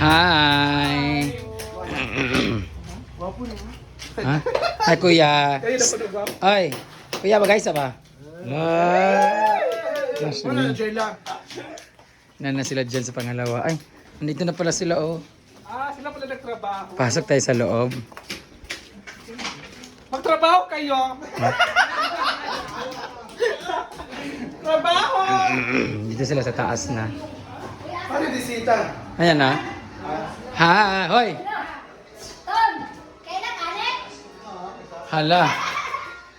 Hi. Ha? Hi, kuya. Ay, kuya, bagay sa ba? Na sila dyan sa pangalawa. Ay, nandito na pala sila, oh. Sila pala nagtrabaho. Pasok tayo sa loob. Magtrabaho kayo! Trabaho! Dito sila sa taas na. Ano disita? Ayan na. Ha, hoy. Ton, kailan anek? Hala.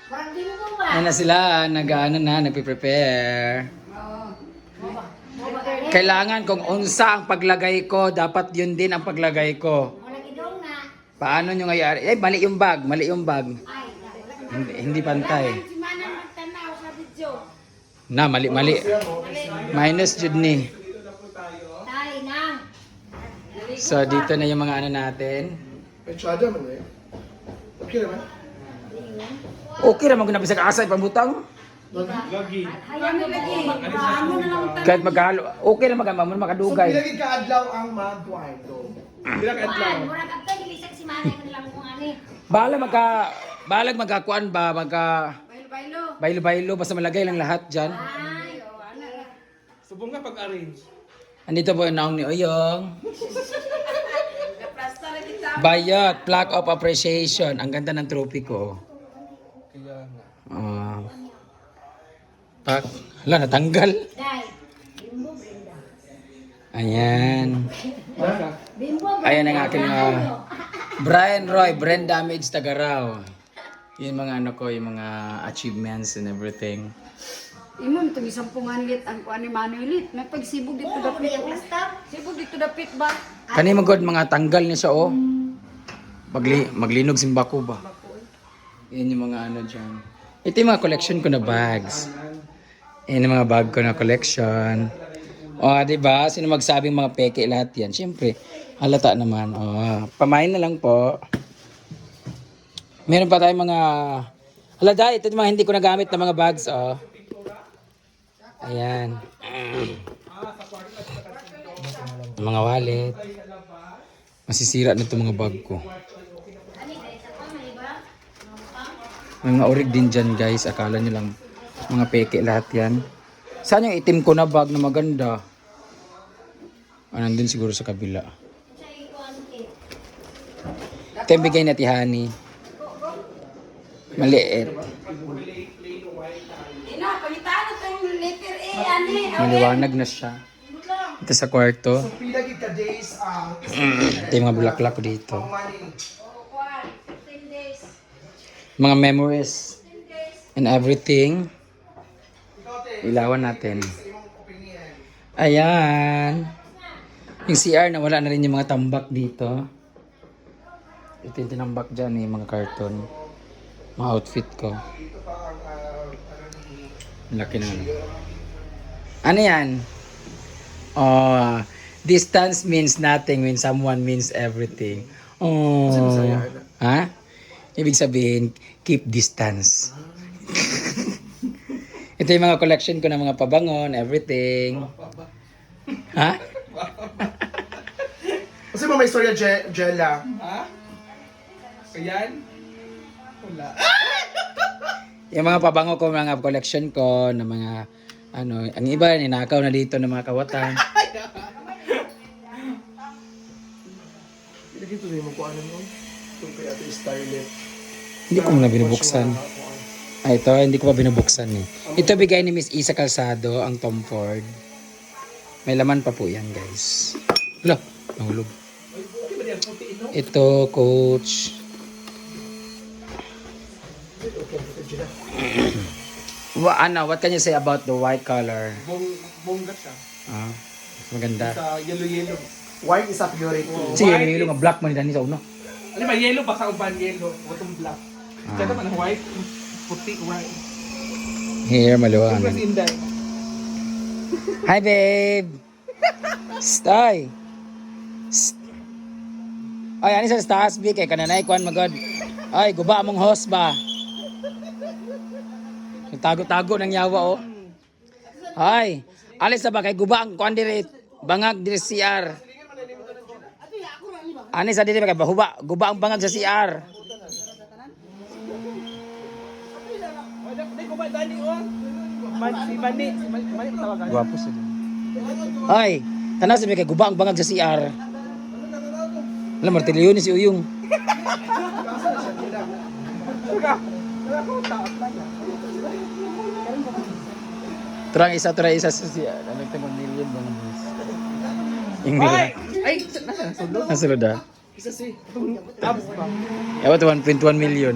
Parang di mo ba? Ayan na sila, nagpe-prepare. Kailangan kung unsa ang paglagay ko, dapat yun din ang paglagay ko. Walang idong na. Paano nyo ngayon? Eh, mali yung bag, mali yung bag. Ay, Hindi pantay. si Manang magtanaw sa video. Na, mali. Minus jud ni. Tayo nang. So, dito na yung mga ano natin. May tsada man eh. Okay naman. Okay naman kung napisag asay pambutang. Lagi. Hayaan mo lagi. Ano na lang Kahit magkahalo, okay na magama mo So, makadugay. pilagin ka adlaw ang magkwarto. Bila ka adlaw. Juan, murag kapta nilisag si Manay ko nilang kung ani. Balag magkakuan ba, Bailo-bailo. baylo-baylo, basta malagay lang lahat dyan. Ay, ano na. Subong nga pag-arrange. Andito po yung naong ni Oyong. Kaplasta na kita. Bayot, plaque of appreciation. Ang ganda ng trophy ko. Kaya nga. Pak, hala, natanggal. Dai. Bimbo Brenda. Ayan. Bimbo Brenda. Ayan ang aking Brian Roy, brain damage Tagaraw. Yung mga ano ko, yung mga achievements and everything. Imo mitong isang punganlit ang kuan ni Manuelit. May pagsibog dito dapit. Sibog dito dapit ba? Kani magod mga tanggal niya siya, oh. Maglinog simbako ba? Yan yung mga ano dyan. Ito yung mga collection ko na bags. Yan yung mga bag ko na collection. O, diba? Sino magsabing mga peke lahat yan? Siyempre, halata naman. O, pamain na lang po. Meron pa tayong mga... Halada, ito yung mga hindi ko nagamit na mga bags, oh. Ayan. Mga wallet. Masisira na itong mga bag ko. May mga orig din dyan, guys. Akala nyo lang mga peke lahat yan. Saan yung itim ko na bag na maganda? Nandun siguro sa kabila. Ito yung bigay na tihani. Maliit. Ina, pangitaan na tong letter A ani. Maliwanag na siya. Ito sa kwarto. So, pilagin ka days ang Ito yung mga bulaklak ko dito. money. Juan, 10 days. Mga memories and everything. Ilawan natin. Ayan. Yung CR na wala na rin yung mga tambak dito. Ito yung tinambak dyan yung mga karton. Mga outfit ko. Laki na. Ano yan? Oh, distance means nothing when someone means everything. Oh. Ha? Ibig sabihin, keep distance. Ito yung mga collection ko ng mga pabangon, everything. Ha? Kasi mo may istorya, Jella. Ha? Ayan? Wala. Yung mga pabango ko, mga collection ko, ng mga, ano, ang iba, ninakaw na dito ng mga kawatan. Pilagin to mo kung ano mo. Itong kaya ito starlet. Hindi ko muna binubuksan. Ay, ito, hindi ko pa binubuksan eh. Ito bigay ni Miss Isa Calzado, ang Tom Ford. May laman pa po yan, guys. Hala, nahulog. Ito, Coach. What can you say about the white color? Bongga siya. Maganda. Sa yellow-yellow. White is a purity. Kasi yung mga black man dani sa uno. Ano ba, yellow ba sa uban yellow? Bottom black. Kaya naman white, puti, white. Here, Plus maliwanag. Inday. Hi, babe! Stay! Ay, ani sa taas, Vic. Kay kananay, kuhan magod. Ay, guba mong host ba? Nagtago-tago ng yawa, oh. Ay, alis na ba? Kay guba ang kuhan dire. Bangag dire CR. Ani sa dili kay bahuba, guba ang bangag sa CR. Hindi ko ba dali on? Si Mani tawagan. Gwapo sila. Ay, tanan sa kay guba ang bangag sa CR. Alam martilyo ni si Uyong. Turang isa sa CR. Ano tayong million bang boss? Yung million. Ay, nasa sulod. Nasulod ah. Isa si Abs ba? Ewan, 1.1 million.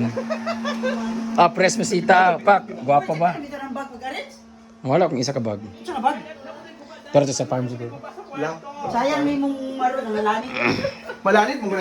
Ah, press masita. Pak, guwapa ba? Dito ng bag magarit. Wala akong isa ka bag. Sa bag. Pero to sa farm siguro. Lang. Sayang ni mong maro ng lalani. Malanit mo